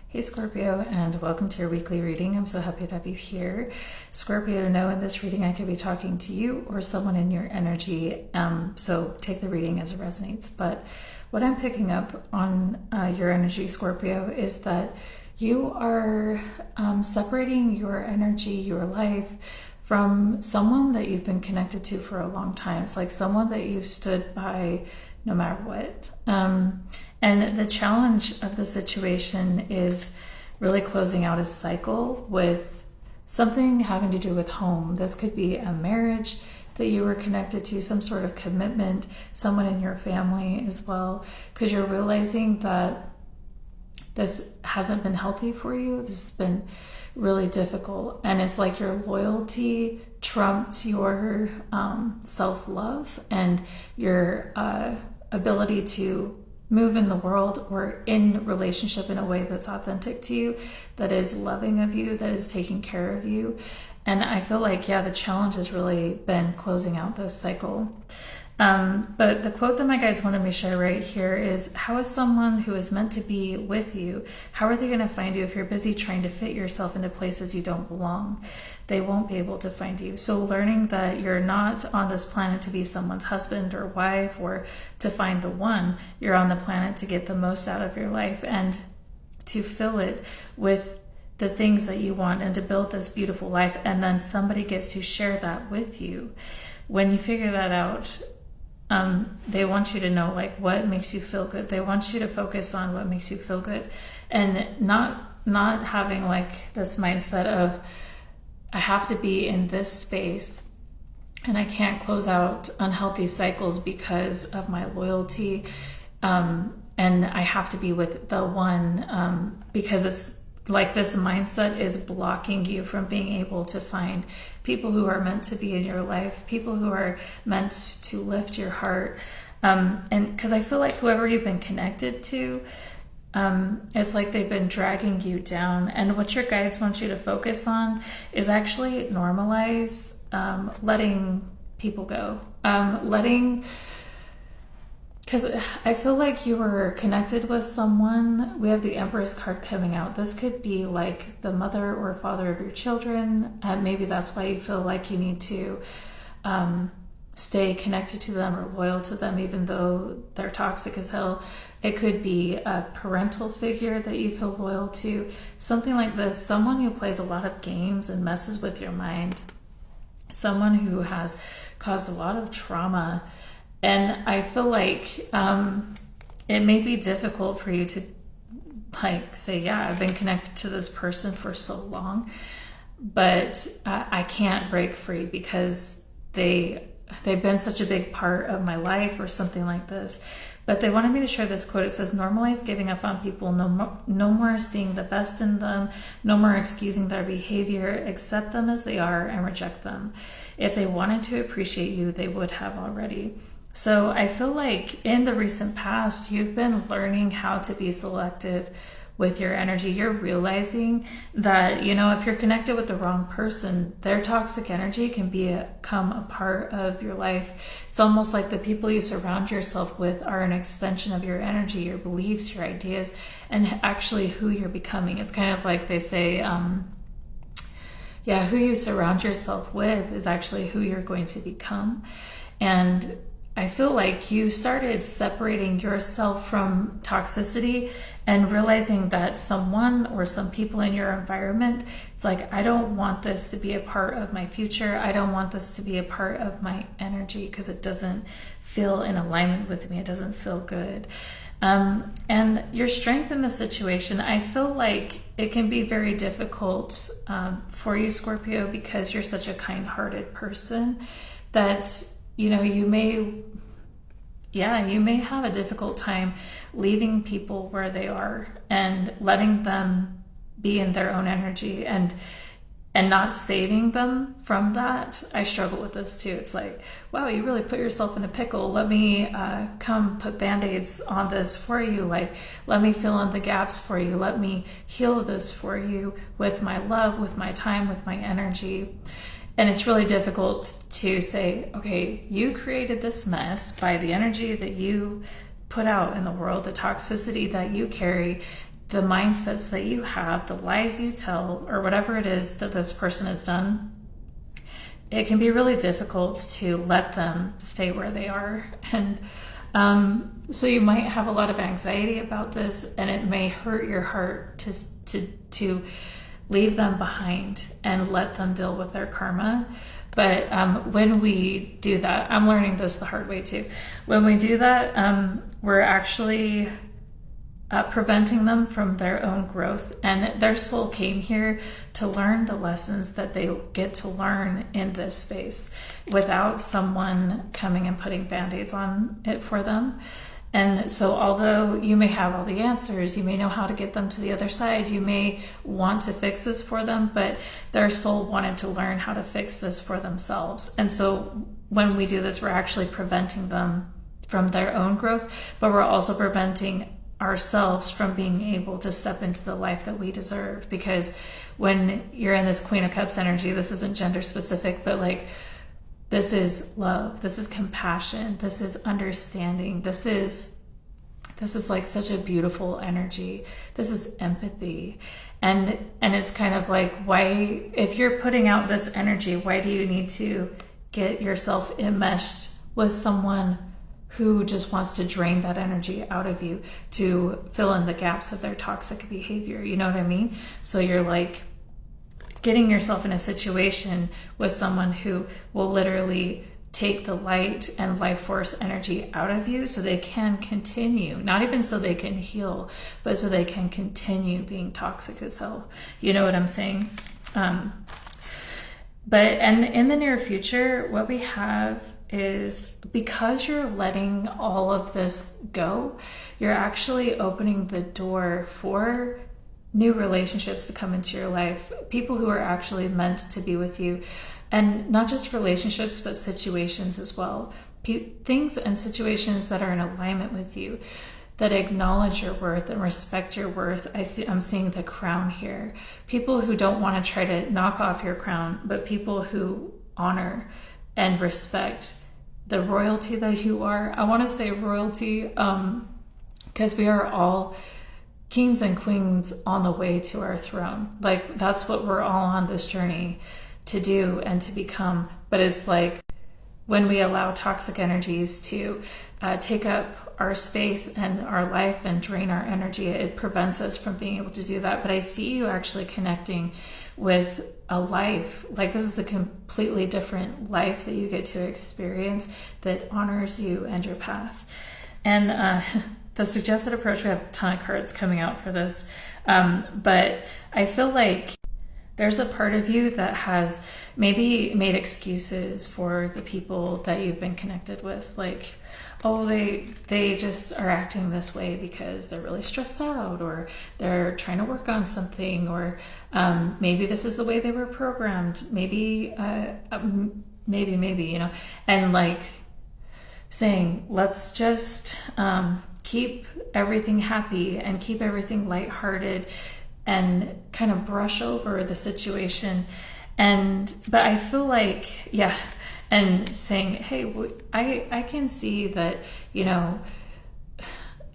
Hey Scorpio, and welcome to your weekly reading. I'm so happy to have you here. Scorpio, know in this reading I could be talking to you or someone in your energy, so take the reading as it resonates. But what I'm picking up on your energy, Scorpio, is that you are separating your energy, your life, from someone that you've been connected to for a long time. It's like someone that you've stood by no matter what. And the challenge of the situation is really closing out a cycle with something having to do with home. This could be a marriage that you were connected to, some sort of commitment, someone in your family as well, because you're realizing that this hasn't been healthy for you. This has been really difficult. And it's like your loyalty trumped your self-love and your ability to move in the world or in relationship in a way that's authentic to you, that is loving of you, that is taking care of you. And I feel like, the challenge has really been closing out this cycle. But the quote that my guides wanted me to share right here is, how is someone who is meant to be with you, how are they going to find you if you're busy trying to fit yourself into places you don't belong? They won't be able to find you. So learning that you're not on this planet to be someone's husband or wife or to find the one, you're on the planet to get the most out of your life and to fill it with the things that you want and to build this beautiful life. And then somebody gets to share that with you. When you figure that out, they want you to know what makes you feel good. They want you to focus on what makes you feel good, and not having this mindset of, I have to be in this space and I can't close out unhealthy cycles because of my loyalty, and I have to be with the one, because it's like this mindset is blocking you from being able to find people who are meant to be in your life, people who are meant to lift your heart. And because I feel like whoever you've been connected to, it's like they've been dragging you down. And what your guides want you to focus on is actually normalize letting people go. Because I feel like you were connected with someone. We have the Empress card coming out. This could be like the mother or father of your children. Maybe that's why you feel like you need to stay connected to them or loyal to them, even though they're toxic as hell. It could be a parental figure that you feel loyal to. Something like this. Someone who plays a lot of games and messes with your mind. Someone who has caused a lot of trauma. And I feel like it may be difficult for you to say, I've been connected to this person for so long, but I can't break free because they've been such a big part of my life or something like this. But they wanted me to share this quote. It says, normalize giving up on people. No more seeing the best in them. No more excusing their behavior. Accept them as they are and reject them. If they wanted to appreciate you, they would have already. So I feel like in the recent past, you've been learning how to be selective with your energy. You're realizing that, if you're connected with the wrong person, their toxic energy can become a part of your life. It's almost like the people you surround yourself with are an extension of your energy, your beliefs, your ideas, and actually who you're becoming. It's kind of like they say, who you surround yourself with is actually who you're going to become. And I feel like you started separating yourself from toxicity and realizing that someone or some people in your environment, it's like, I don't want this to be a part of my future. I don't want this to be a part of my energy because it doesn't feel in alignment with me. It doesn't feel good. And your strength in the situation, I feel like it can be very difficult for you, Scorpio, because you're such a kind-hearted person that you may have a difficult time leaving people where they are and letting them be in their own energy and not saving them from that. I struggle with this too. It's like, wow, you really put yourself in a pickle. Let me come put band-aids on this for you. Let me fill in the gaps for you. Let me heal this for you with my love, with my time, with my energy. And it's really difficult to say, okay, you created this mess by the energy that you put out in the world, the toxicity that you carry. the mindsets that you have, the lies you tell, or whatever it is that this person has done, it can be really difficult to let them stay where they are. And so you might have a lot of anxiety about this, and it may hurt your heart to leave them behind and let them deal with their karma. But when we do that, I'm learning this the hard way too. When we do that, we're actually preventing them from their own growth. And their soul came here to learn the lessons that they get to learn in this space without someone coming and putting band-aids on it for them. And so although you may have all the answers, you may know how to get them to the other side, you may want to fix this for them, but their soul wanted to learn how to fix this for themselves. And so when we do this, we're actually preventing them from their own growth, but we're also preventing ourselves from being able to step into the life that we deserve. Because when you're in this Queen of Cups energy, this isn't gender specific, but like, this is love, this is compassion, this is understanding, this is like such a beautiful energy, this is empathy. And it's kind of like, why, if you're putting out this energy, why do you need to get yourself enmeshed with someone who just wants to drain that energy out of you to fill in the gaps of their toxic behavior? You know what I mean? So you're like getting yourself in a situation with someone who will literally take the light and life force energy out of you so they can continue, not even so they can heal, but so they can continue being toxic as hell. You know what I'm saying? And in the near future, what we have is, because you're letting all of this go, you're actually opening the door for new relationships to come into your life, people who are actually meant to be with you. And not just relationships, but situations as well. Things and situations that are in alignment with you, that acknowledge your worth and respect your worth. I'm seeing the crown here. People who don't want to try to knock off your crown, but people who honor and respect the royalty that you are. I want to say royalty, because we are all kings and queens on the way to our throne. Like, that's what we're all on this journey to do and to become. But it's like, when we allow toxic energies to take up our space and our life and drain our energy, it prevents us from being able to do that. But I see you actually connecting with a life, like this is a completely different life that you get to experience that honors you and your path. And the suggested approach, we have a ton of cards coming out for this, but I feel like there's a part of you that has maybe made excuses for the people that you've been connected with. Like, oh, they just are acting this way because they're really stressed out, or they're trying to work on something, or maybe this is the way they were programmed. Maybe, you know, and like saying, let's just keep everything happy and keep everything lighthearted and kind of brush over the situation. But I feel like, yeah, and saying, hey, I can see that, you know,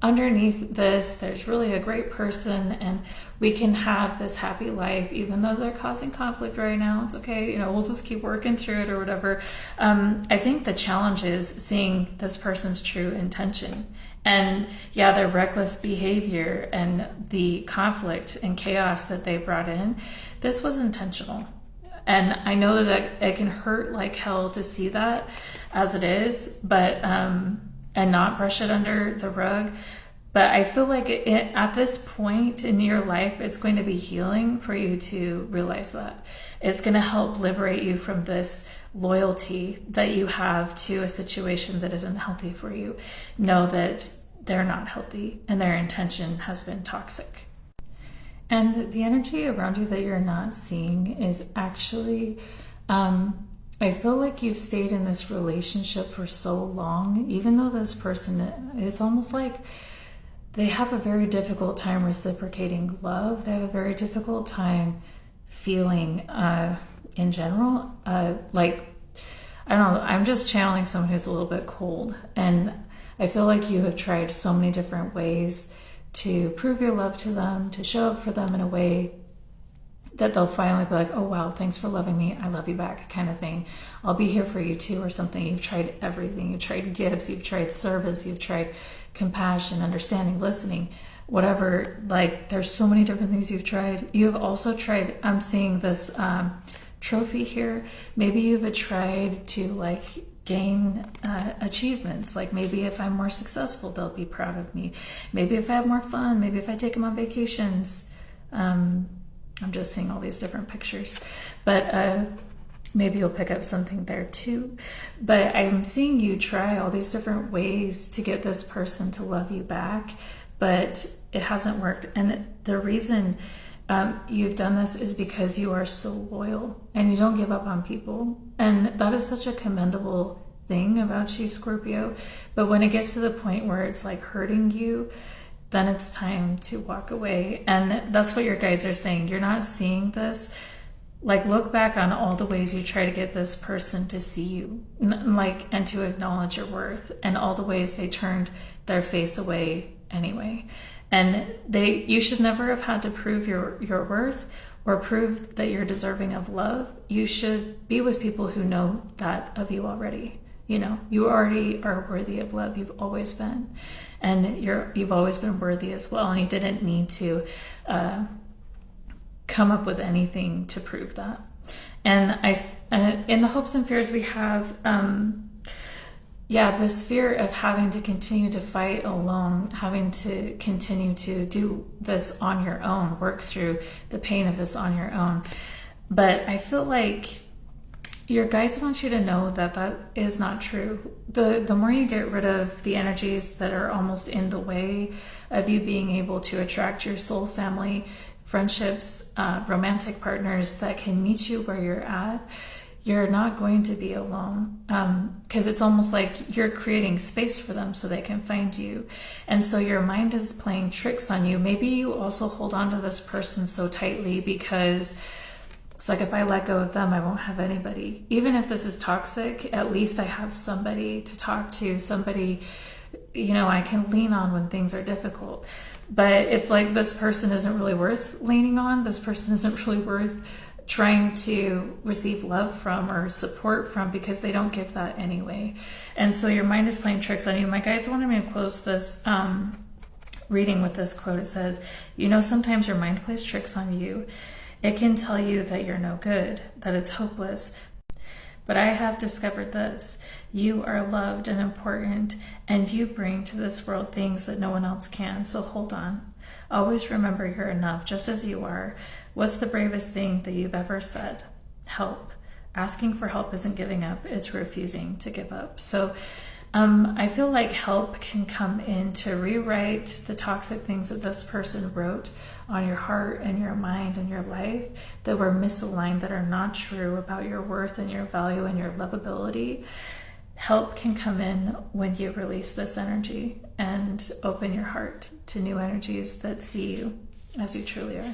underneath this, there's really a great person, and we can have this happy life, even though they're causing conflict right now. It's okay, you know, we'll just keep working through it or whatever. I think the challenge is seeing this person's true intention. And yeah, their reckless behavior and the conflict and chaos that they brought in, this was intentional. And I know that it can hurt like hell to see that as it is, but and not brush it under the rug. But I feel like at this point in your life, it's going to be healing for you to realize that. It's going to help liberate you from this loyalty that you have to a situation that isn't healthy for you. Know that they're not healthy and their intention has been toxic. And the energy around you that you're not seeing is actually, I feel like you've stayed in this relationship for so long, even though this person is almost like they have a very difficult time reciprocating love. They have a very difficult time feeling in general. Like, I don't know, I'm just channeling someone who's a little bit cold. And I feel like you have tried so many different ways to prove your love to them, to show up for them in a way that they'll finally be like, oh wow, thanks for loving me, I love you back, kind of thing. I'll be here for you too, or something. You've tried everything. You've tried gifts, you've tried service, you've tried compassion, understanding, listening, whatever. Like, there's so many different things you've tried. You've also tried, I'm seeing this trophy here. Maybe you've tried to like gain achievements. Like, maybe if I'm more successful, they'll be proud of me. Maybe if I have more fun, maybe if I take them on vacations. I'm just seeing all these different pictures, but maybe you'll pick up something there too. But I'm seeing you try all these different ways to get this person to love you back, but it hasn't worked. And the reason you've done this is because you are so loyal and you don't give up on people. And that is such a commendable thing about you, Scorpio. But when it gets to the point where it's like hurting you, then it's time to walk away. And that's what your guides are saying. You're not seeing this. Like, look back on all the ways you try to get this person to see you, like, and to acknowledge your worth, and all the ways they turned their face away anyway. And you should never have had to prove your worth or prove that you're deserving of love. You should be with people who know that of you already. You know, you already are worthy of love. You've always been, and you've always been worthy as well. And you didn't need to come up with anything to prove that. And in the hopes and fears we have, this fear of having to continue to fight alone, having to continue to do this on your own, work through the pain of this on your own. But I feel like your guides want you to know that that is not true. The more you get rid of the energies that are almost in the way of you being able to attract your soul family, friendships, romantic partners that can meet you where you're at, you're not going to be alone. Because it's almost like you're creating space for them so they can find you. And so your mind is playing tricks on you. Maybe you also hold on to this person so tightly because it's like, if I let go of them, I won't have anybody. Even if this is toxic, at least I have somebody to talk to, somebody, I can lean on when things are difficult. But it's like, this person isn't really worth leaning on. This person isn't really worth trying to receive love from or support from, because they don't give that anyway. And so your mind is playing tricks on you. My guides wanted me to close this reading with this quote. It says, sometimes your mind plays tricks on you. It can tell you that you're no good, that it's hopeless. But I have discovered this: you are loved and important, and you bring to this world things that no one else can. So hold on. Always remember you're enough, just as you are. What's the bravest thing that you've ever said? Help. Asking for help isn't giving up, it's refusing to give up. So I feel like help can come in to rewrite the toxic things that this person wrote on your heart and your mind and your life that were misaligned, that are not true about your worth and your value and your lovability. Help can come in when you release this energy and open your heart to new energies that see you as you truly are.